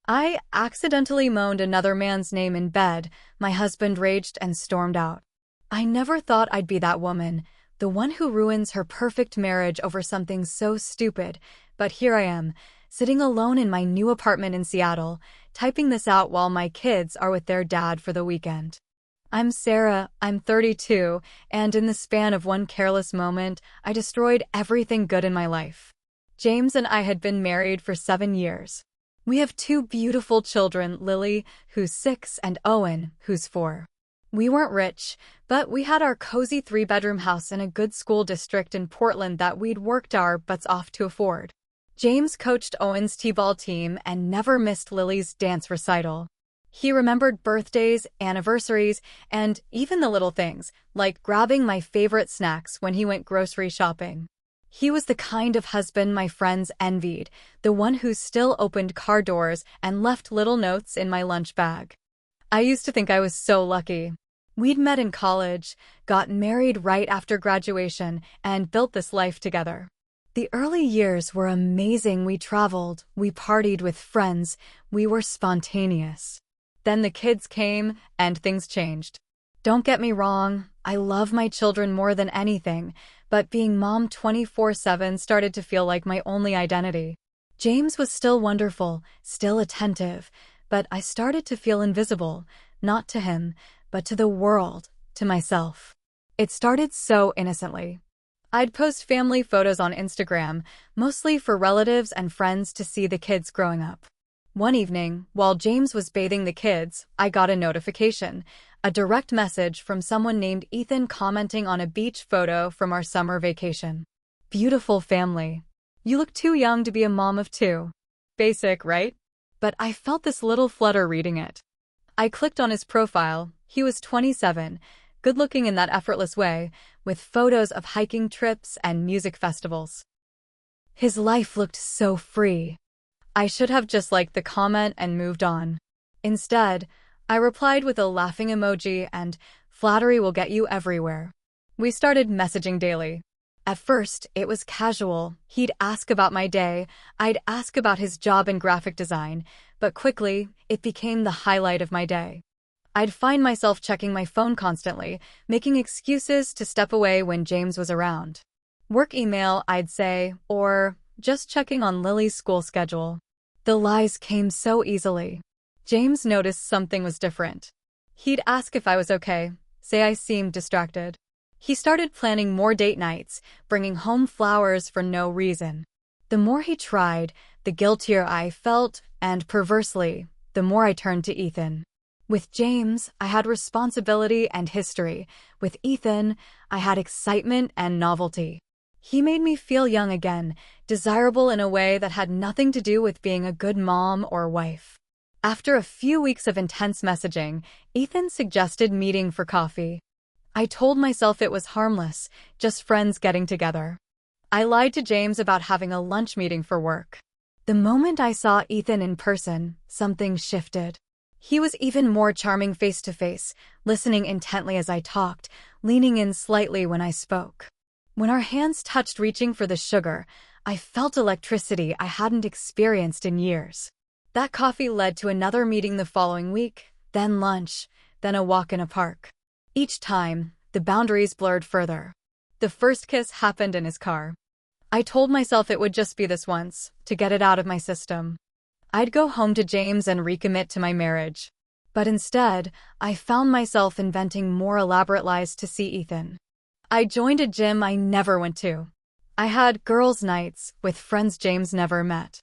I accidentally moaned another man's name in bed. My husband raged and stormed out. I never thought I'd be that woman, the one who ruins her perfect marriage over something so stupid. But here I am, sitting alone in my new apartment in Seattle, typing this out while my kids are with their dad for the weekend. I'm Sarah, I'm 32, and in the span of one careless moment, I destroyed everything good in my life. James and I had been married for 7 years. We have 2 beautiful children, Lily, who's 6, and Owen, who's 4. We weren't rich, but we had our cozy 3-bedroom house in a good school district in Portland that we'd worked our butts off to afford. James coached Owen's t-ball team and never missed Lily's dance recital. He remembered birthdays, anniversaries, and even the little things, like grabbing my favorite snacks when he went grocery shopping. He was the kind of husband my friends envied, the one who still opened car doors and left little notes in my lunch bag. I used to think I was so lucky. We'd met in college, got married right after graduation, and built this life together. The early years were amazing. We traveled, we partied with friends, we were spontaneous. Then the kids came, and things changed. Don't get me wrong, I love my children more than anything, but being mom 24/7 started to feel like my only identity. James was still wonderful, still attentive, but I started to feel invisible, not to him, but to the world, to myself. It started so innocently. I'd post family photos on Instagram, mostly for relatives and friends to see the kids growing up. One evening, while James was bathing the kids, I got a notification, a direct message from someone named Ethan commenting on a beach photo from our summer vacation. Beautiful family. You look too young to be a mom of 2. Basic, right? But I felt this little flutter reading it. I clicked on his profile. He was 27, good-looking in that effortless way, with photos of hiking trips and music festivals. His life looked so free. I should have just liked the comment and moved on. Instead, I replied with a laughing emoji and flattery will get you everywhere. We started messaging daily. At first, it was casual. He'd ask about my day, I'd ask about his job in graphic design, but quickly, it became the highlight of my day. I'd find myself checking my phone constantly, making excuses to step away when James was around. Work email, I'd say, or just checking on Lily's school schedule. The lies came so easily. James noticed something was different. He'd ask if I was okay, say I seemed distracted. He started planning more date nights, bringing home flowers for no reason. The more he tried, the guiltier I felt, and perversely, the more I turned to Ethan. With James, I had responsibility and history. With Ethan, I had excitement and novelty. He made me feel young again, desirable in a way that had nothing to do with being a good mom or wife. After a few weeks of intense messaging, Ethan suggested meeting for coffee. I told myself it was harmless, just friends getting together. I lied to James about having a lunch meeting for work. The moment I saw Ethan in person, something shifted. He was even more charming face-to-face, listening intently as I talked, leaning in slightly when I spoke. When our hands touched reaching for the sugar, I felt electricity I hadn't experienced in years. That coffee led to another meeting the following week, then lunch, then a walk in a park. Each time, the boundaries blurred further. The first kiss happened in his car. I told myself it would just be this once, to get it out of my system. I'd go home to James and recommit to my marriage. But instead, I found myself inventing more elaborate lies to see Ethan. I joined a gym I never went to. I had girls' nights with friends James never met.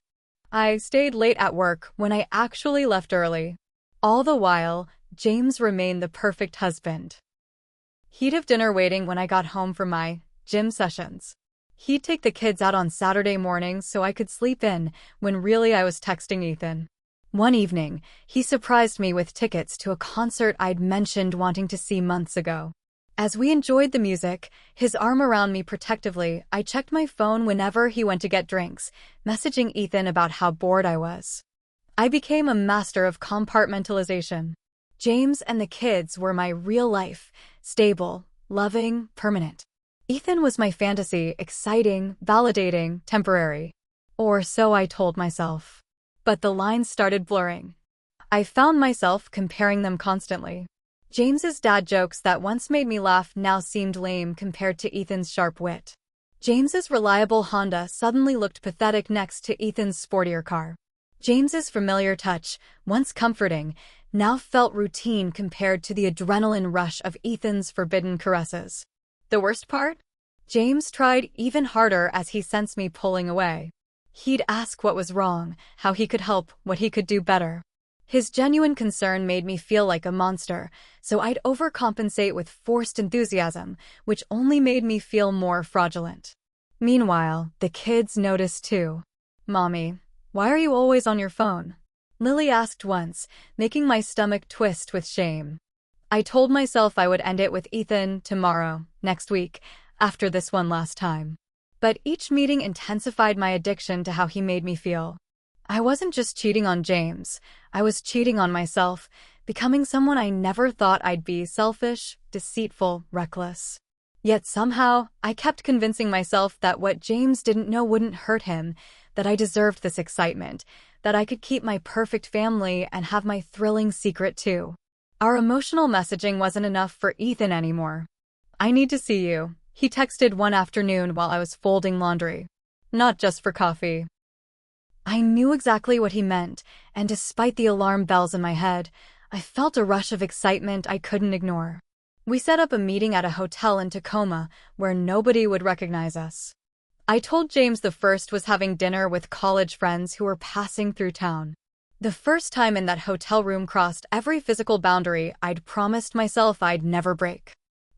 I stayed late at work when I actually left early. All the while, James remained the perfect husband. He'd have dinner waiting when I got home from my gym sessions. He'd take the kids out on Saturday mornings so I could sleep in, when really I was texting Ethan. One evening, he surprised me with tickets to a concert I'd mentioned wanting to see months ago. As we enjoyed the music, his arm around me protectively, I checked my phone whenever he went to get drinks, messaging Ethan about how bored I was. I became a master of compartmentalization. James and the kids were my real life, stable, loving, permanent. Ethan was my fantasy, exciting, validating, temporary. Or so I told myself. but the lines started blurring. I found myself comparing them constantly. James's dad jokes that once made me laugh now seemed lame compared to Ethan's sharp wit. James's reliable Honda suddenly looked pathetic next to Ethan's sportier car. James's familiar touch, once comforting, now felt routine compared to the adrenaline rush of Ethan's forbidden caresses. The worst part? James tried even harder as he sensed me pulling away. He'd ask what was wrong, how he could help, what he could do better. His genuine concern made me feel like a monster, so I'd overcompensate with forced enthusiasm, which only made me feel more fraudulent. Meanwhile, the kids noticed too. "Mommy, why are you always on your phone?" Lily asked once, making my stomach twist with shame. I told myself I would end it with Ethan tomorrow, next week, after this one last time. But each meeting intensified my addiction to how he made me feel. I wasn't just cheating on James, I was cheating on myself, becoming someone I never thought I'd be: selfish, deceitful, reckless. Yet somehow, I kept convincing myself that what James didn't know wouldn't hurt him, that I deserved this excitement, that I could keep my perfect family and have my thrilling secret too. Our emotional messaging wasn't enough for Ethan anymore. "I need to see you," he texted one afternoon while I was folding laundry. "Not just for coffee." I knew exactly what he meant, and despite the alarm bells in my head, I felt a rush of excitement I couldn't ignore. We set up a meeting at a hotel in Tacoma where nobody would recognize us. I told James the first was having dinner with college friends who were passing through town. The first time in that hotel room crossed every physical boundary I'd promised myself I'd never break.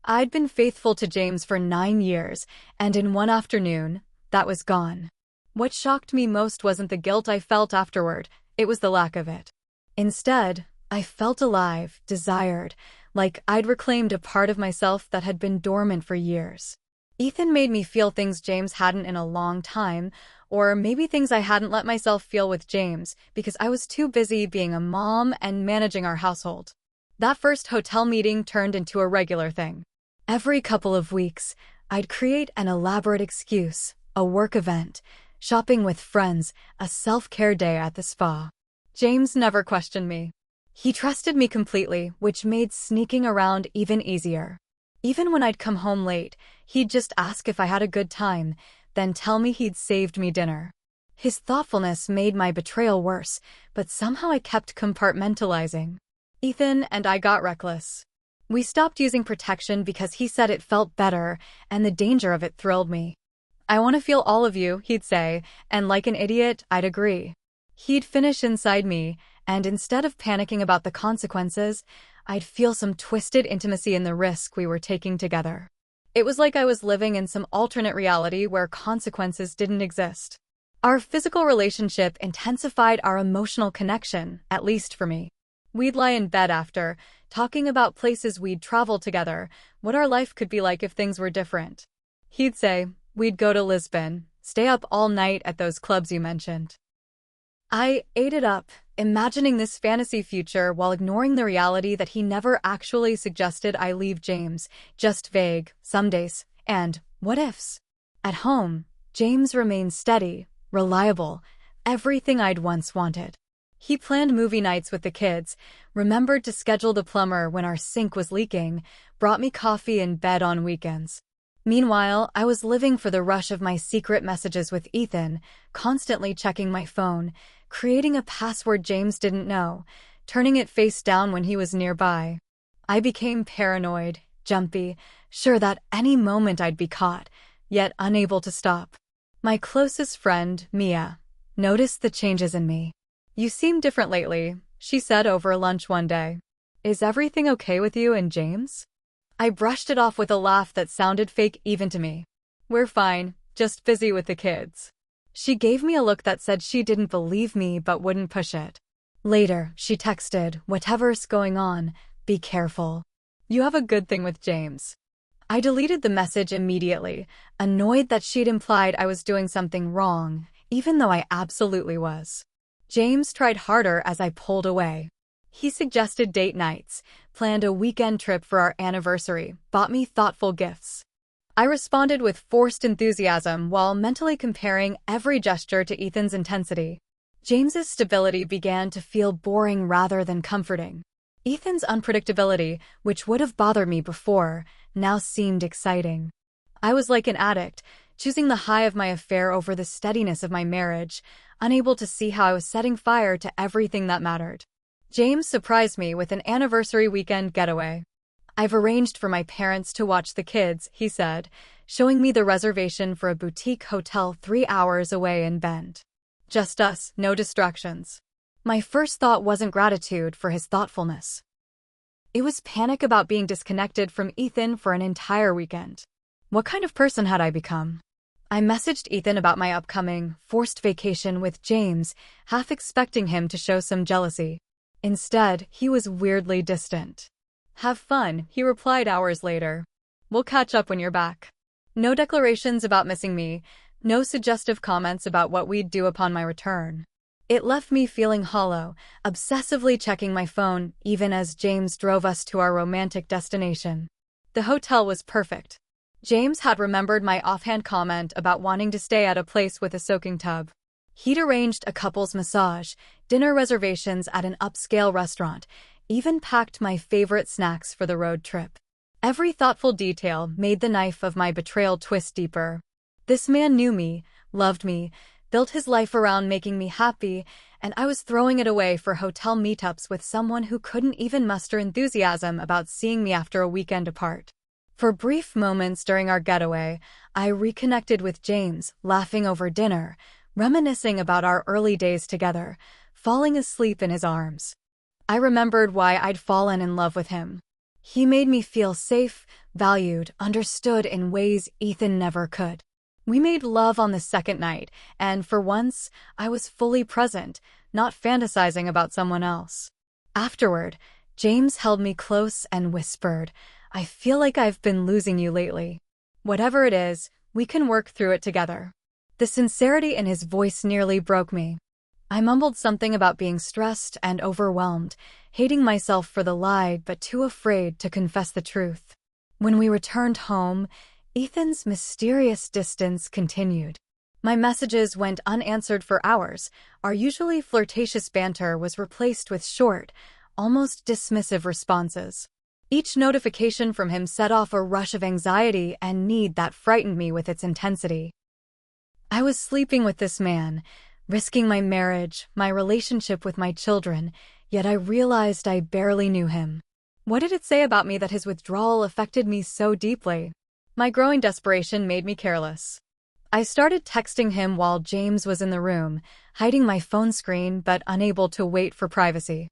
I'd been faithful to James for 9 years, and in one afternoon, that was gone. What shocked me most wasn't the guilt I felt afterward, it was the lack of it. Instead, I felt alive, desired, like I'd reclaimed a part of myself that had been dormant for years. Ethan made me feel things James hadn't in a long time, or maybe things I hadn't let myself feel with James because I was too busy being a mom and managing our household. That first hotel meeting turned into a regular thing. Every couple of weeks, I'd create an elaborate excuse, a work event, shopping with friends, a self-care day at the spa. James never questioned me. He trusted me completely, which made sneaking around even easier. Even when I'd come home late, he'd just ask if I had a good time, then tell me he'd saved me dinner. His thoughtfulness made my betrayal worse, but somehow I kept compartmentalizing. Ethan and I got reckless. We stopped using protection because he said it felt better, and the danger of it thrilled me. "I want to feel all of you," he'd say, and like an idiot, I'd agree. He'd finish inside me, and instead of panicking about the consequences, I'd feel some twisted intimacy in the risk we were taking together. It was like I was living in some alternate reality where consequences didn't exist. Our physical relationship intensified our emotional connection, at least for me. We'd lie in bed after, talking about places we'd travel together, what our life could be like if things were different. He'd say, "We'd go to Lisbon, stay up all night at those clubs you mentioned." I ate it up, imagining this fantasy future while ignoring the reality that he never actually suggested I leave James, just vague, some days, and what ifs. At home, James remained steady, reliable, everything I'd once wanted. He planned movie nights with the kids, remembered to schedule the plumber when our sink was leaking, brought me coffee in bed on weekends. Meanwhile, I was living for the rush of my secret messages with Ethan, constantly checking my phone, creating a password James didn't know, turning it face down when he was nearby. I became paranoid, jumpy, sure that any moment I'd be caught, yet unable to stop. My closest friend, Mia, noticed the changes in me. "You seem different lately," she said over lunch one day. "Is everything okay with you and James?" I brushed it off with a laugh that sounded fake even to me. "We're fine, just busy with the kids." She gave me a look that said she didn't believe me but wouldn't push it. Later, she texted, "Whatever's going on, be careful. You have a good thing with James." I deleted the message immediately, annoyed that she'd implied I was doing something wrong, even though I absolutely was. James tried harder as I pulled away. He suggested date nights, planned a weekend trip for our anniversary, bought me thoughtful gifts. I responded with forced enthusiasm while mentally comparing every gesture to Ethan's intensity. James's stability began to feel boring rather than comforting. Ethan's unpredictability, which would have bothered me before, now seemed exciting. I was like an addict, choosing the high of my affair over the steadiness of my marriage, unable to see how I was setting fire to everything that mattered. James surprised me with an anniversary weekend getaway. "I've arranged for my parents to watch the kids," he said, showing me the reservation for a boutique hotel 3 hours away in Bend. Just us, no distractions. My first thought wasn't gratitude for his thoughtfulness. It was panic about being disconnected from Ethan for an entire weekend. What kind of person had I become? I messaged Ethan about my upcoming, forced vacation with James, half expecting him to show some jealousy. Instead, he was weirdly distant. "Have fun," he replied hours later. "We'll catch up when you're back." No declarations about missing me, no suggestive comments about what we'd do upon my return. It left me feeling hollow, obsessively checking my phone even as James drove us to our romantic destination. The hotel was perfect. James had remembered my offhand comment about wanting to stay at a place with a soaking tub. He'd arranged a couple's massage, dinner reservations at an upscale restaurant, even packed my favorite snacks for the road trip. Every thoughtful detail made the knife of my betrayal twist deeper. This man knew me, loved me, built his life around making me happy, and I was throwing it away for hotel meetups with someone who couldn't even muster enthusiasm about seeing me after a weekend apart. For brief moments during our getaway, I reconnected with James, laughing over dinner, reminiscing about our early days together, falling asleep in his arms. I remembered why I'd fallen in love with him. He made me feel safe, valued, understood in ways Ethan never could. We made love on the second night, and for once, I was fully present, not fantasizing about someone else. Afterward, James held me close and whispered, "I feel like I've been losing you lately. Whatever it is, we can work through it together." The sincerity in his voice nearly broke me. I mumbled something about being stressed and overwhelmed, hating myself for the lie but too afraid to confess the truth. When we returned home, Ethan's mysterious distance continued. My messages went unanswered for hours. Our usually flirtatious banter was replaced with short, almost dismissive responses. Each notification from him set off a rush of anxiety and need that frightened me with its intensity. I was sleeping with this man, risking my marriage, my relationship with my children, yet I realized I barely knew him. What did it say about me that his withdrawal affected me so deeply? My growing desperation made me careless. I started texting him while James was in the room, hiding my phone screen but unable to wait for privacy.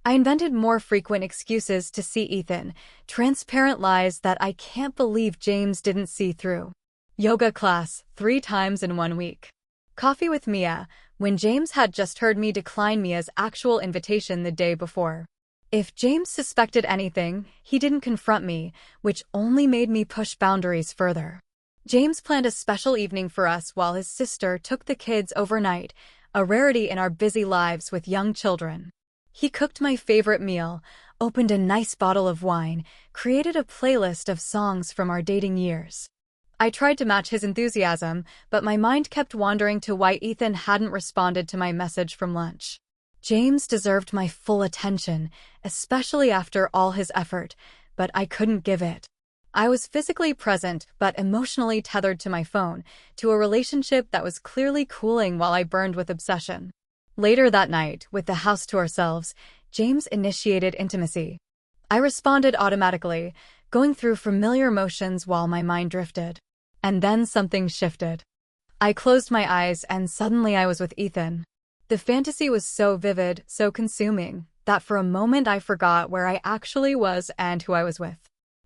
I invented more frequent excuses to see Ethan, transparent lies that I can't believe James didn't see through. Yoga class 3 times in 1 week. Coffee with Mia, when James had just heard me decline Mia's actual invitation the day before. If James suspected anything, he didn't confront me, which only made me push boundaries further. James planned a special evening for us while his sister took the kids overnight, a rarity in our busy lives with young children. He cooked my favorite meal, opened a nice bottle of wine, created a playlist of songs from our dating years. I tried to match his enthusiasm, but my mind kept wandering to why Ethan hadn't responded to my message from lunch. James deserved my full attention, especially after all his effort, but I couldn't give it. I was physically present, but emotionally tethered to my phone, to a relationship that was clearly cooling while I burned with obsession. Later that night, with the house to ourselves, James initiated intimacy. I responded automatically, going through familiar motions while my mind drifted. And then something shifted. I closed my eyes and suddenly I was with Ethan. The fantasy was so vivid, so consuming, that for a moment I forgot where I actually was and who I was with.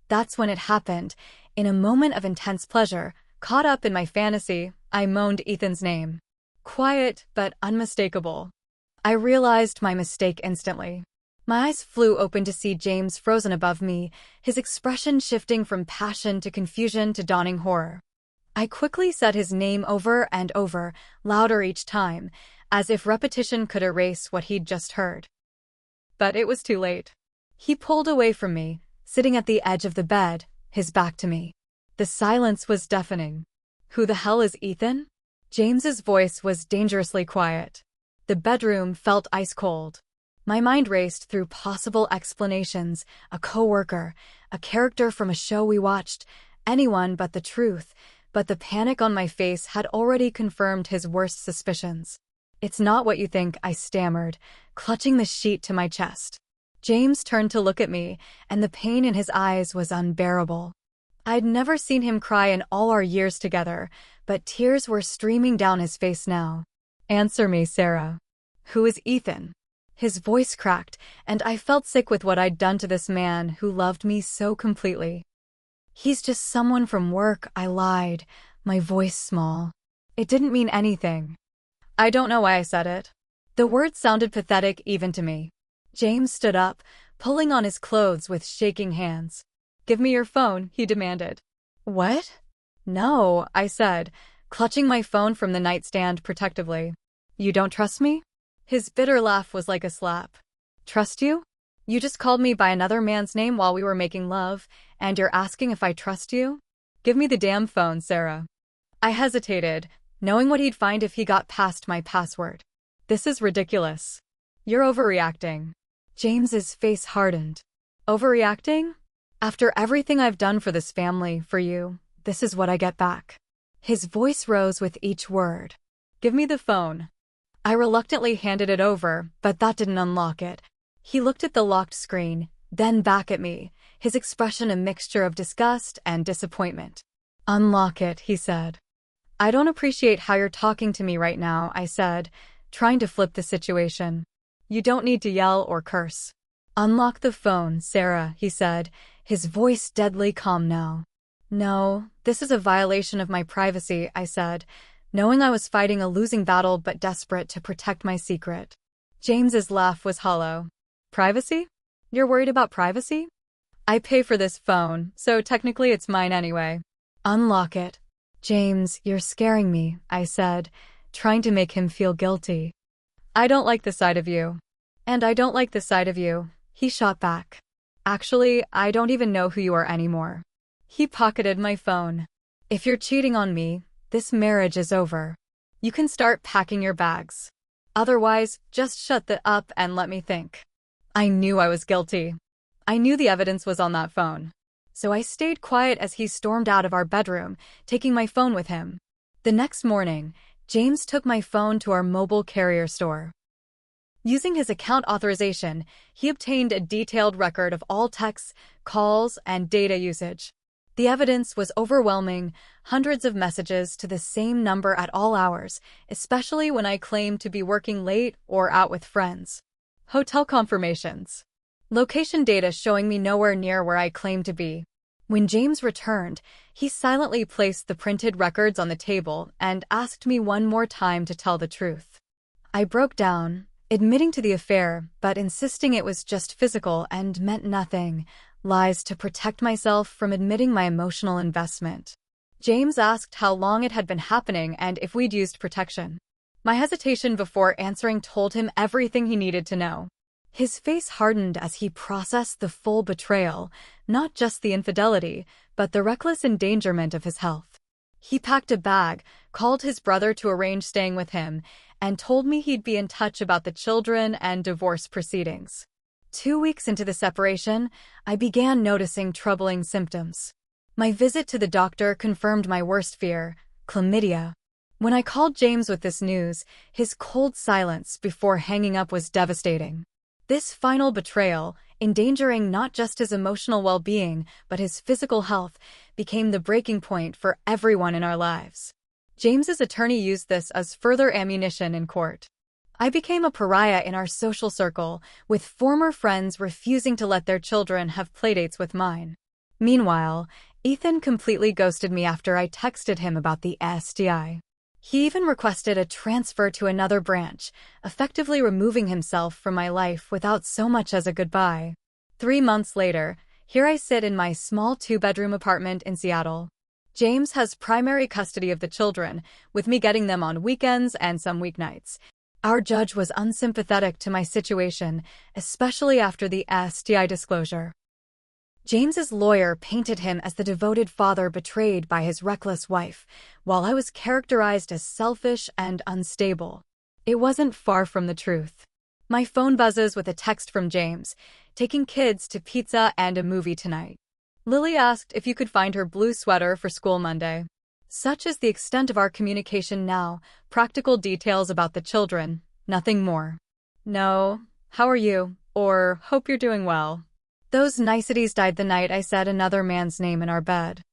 That's when it happened. In a moment of intense pleasure, caught up in my fantasy, I moaned Ethan's name. Quiet, but unmistakable. I realized my mistake instantly. My eyes flew open to see James frozen above me, his expression shifting from passion to confusion to dawning horror. I quickly said his name over and over, louder each time, as if repetition could erase what he'd just heard. But it was too late. He pulled away from me, sitting at the edge of the bed, his back to me. The silence was deafening. "Who the hell is Ethan?" James's voice was dangerously quiet. The bedroom felt ice cold. My mind raced through possible explanations, a coworker, a character from a show we watched, anyone but the truth, but the panic on my face had already confirmed his worst suspicions. "It's not what you think," I stammered, clutching the sheet to my chest. James turned to look at me, and the pain in his eyes was unbearable. I'd never seen him cry in all our years together, but tears were streaming down his face now. "Answer me, Sarah. Who is Ethan?" His voice cracked, and I felt sick with what I'd done to this man who loved me so completely. "He's just someone from work," I lied, my voice small. It didn't mean anything. I don't know why I said it. The words sounded pathetic even to me. James stood up, pulling on his clothes with shaking hands. "Give me your phone," he demanded. "What?" "No," I said, clutching my phone from the nightstand protectively. "You don't trust me?" His bitter laugh was like a slap. "Trust you? You just called me by another man's name while we were making love, and you're asking if I trust you? Give me the damn phone, Sarah." I hesitated, knowing what he'd find if he got past my password. "This is ridiculous. You're overreacting." James's face hardened. "Overreacting? After everything I've done for this family, for you, this is what I get back." His voice rose with each word. "Give me the phone." I reluctantly handed it over, but that didn't unlock it. He looked at the locked screen, then back at me, his expression a mixture of disgust and disappointment. "Unlock it," he said. "I don't appreciate how you're talking to me right now," I said, trying to flip the situation. "You don't need to yell or curse." "Unlock the phone, Sarah," he said, his voice deadly calm now. "No, this is a violation of my privacy," I said, knowing I was fighting a losing battle but desperate to protect my secret. James's laugh was hollow. "Privacy? You're worried about privacy? I pay for this phone, so technically it's mine anyway." "Unlock it." "James, you're scaring me," I said, trying to make him feel guilty. "I don't like the sight of you." "And I don't like the sight of you," he shot back. "Actually, I don't even know who you are anymore." He pocketed my phone. "If you're cheating on me, this marriage is over. You can start packing your bags. Otherwise, just shut the up and let me think." I knew I was guilty. I knew the evidence was on that phone. So I stayed quiet as he stormed out of our bedroom, taking my phone with him. The next morning, James took my phone to our mobile carrier store. Using his account authorization, he obtained a detailed record of all texts, calls, and data usage. The evidence was overwhelming, hundreds of messages to the same number at all hours, especially when I claimed to be working late or out with friends. Hotel confirmations. Location data showing me nowhere near where I claimed to be. When James returned, he silently placed the printed records on the table and asked me one more time to tell the truth. I broke down, admitting to the affair, but insisting it was just physical and meant nothing, lies to protect myself from admitting my emotional investment. James asked how long it had been happening and if we'd used protection. My hesitation before answering told him everything he needed to know. His face hardened as he processed the full betrayal, not just the infidelity, but the reckless endangerment of his health. He packed a bag, called his brother to arrange staying with him, and told me he'd be in touch about the children and divorce proceedings. 2 weeks into the separation, I began noticing troubling symptoms. My visit to the doctor confirmed my worst fear, chlamydia. When I called James with this news, his cold silence before hanging up was devastating. This final betrayal, endangering not just his emotional well-being but his physical health, became the breaking point for everyone in our lives. James's attorney used this as further ammunition in court. I became a pariah in our social circle, with former friends refusing to let their children have playdates with mine. Meanwhile, Ethan completely ghosted me after I texted him about the STI. He even requested a transfer to another branch, effectively removing himself from my life without so much as a goodbye. 3 months later, here I sit in my small 2-bedroom apartment in Seattle. James has primary custody of the children, with me getting them on weekends and some weeknights. Our judge was unsympathetic to my situation, especially after the STI disclosure. James's lawyer painted him as the devoted father betrayed by his reckless wife, while I was characterized as selfish and unstable. It wasn't far from the truth. My phone buzzes with a text from James, taking kids to pizza and a movie tonight. Lily asked if you could find her blue sweater for school Monday. Such is the extent of our communication now, practical details about the children, nothing more. No, how are you? Or, hope you're doing well. Those niceties died the night I said another man's name in our bed.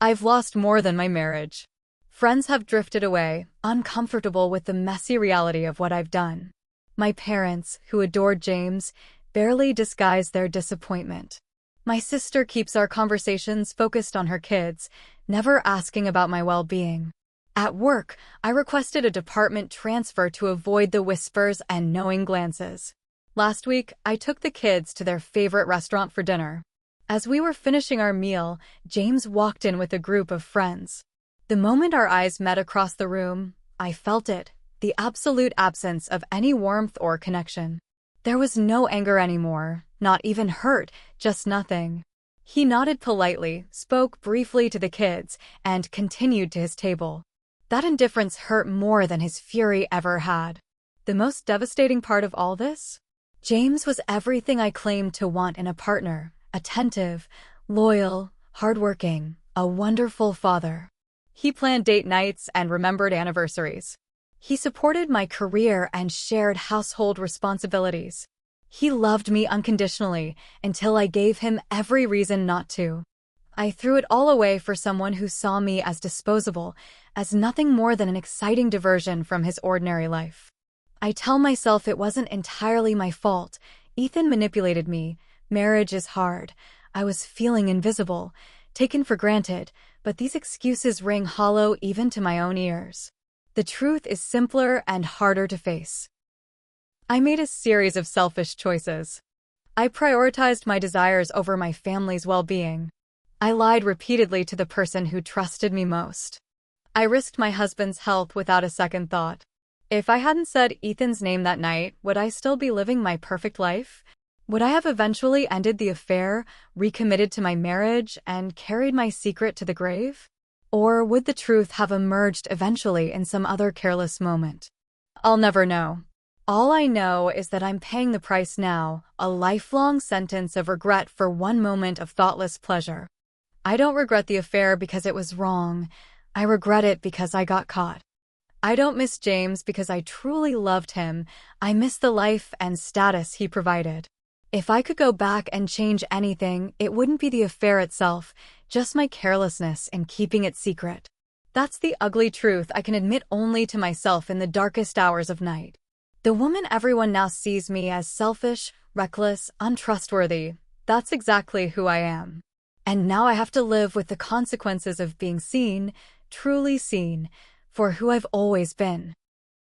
I've lost more than my marriage. Friends have drifted away, uncomfortable with the messy reality of what I've done. My parents, who adored James, barely disguise their disappointment. My sister keeps our conversations focused on her kids, never asking about my well-being. At work, I requested a department transfer to avoid the whispers and knowing glances. Last week, I took the kids to their favorite restaurant for dinner. As we were finishing our meal, James walked in with a group of friends. The moment our eyes met across the room, I felt it, the absolute absence of any warmth or connection. There was no anger anymore, not even hurt, just nothing. He nodded politely, spoke briefly to the kids, and continued to his table. That indifference hurt more than his fury ever had. The most devastating part of all this? James was everything I claimed to want in a partner: attentive, loyal, hardworking, a wonderful father. He planned date nights and remembered anniversaries. He supported my career and shared household responsibilities. He loved me unconditionally until I gave him every reason not to. I threw it all away for someone who saw me as disposable, as nothing more than an exciting diversion from his ordinary life. I tell myself it wasn't entirely my fault. Ethan manipulated me. Marriage is hard. I was feeling invisible, taken for granted, but these excuses ring hollow even to my own ears. The truth is simpler and harder to face. I made a series of selfish choices. I prioritized my desires over my family's well-being. I lied repeatedly to the person who trusted me most. I risked my husband's health without a second thought. If I hadn't said Ethan's name that night, would I still be living my perfect life? Would I have eventually ended the affair, recommitted to my marriage, and carried my secret to the grave? Or would the truth have emerged eventually in some other careless moment? I'll never know. All I know is that I'm paying the price now, a lifelong sentence of regret for one moment of thoughtless pleasure. I don't regret the affair because it was wrong. I regret it because I got caught. I don't miss James because I truly loved him. I miss the life and status he provided. If I could go back and change anything, it wouldn't be the affair itself, just my carelessness in keeping it secret. That's the ugly truth I can admit only to myself in the darkest hours of night. The woman everyone now sees me as selfish, reckless, untrustworthy. That's exactly who I am. And now I have to live with the consequences of being seen, truly seen, for who I've always been.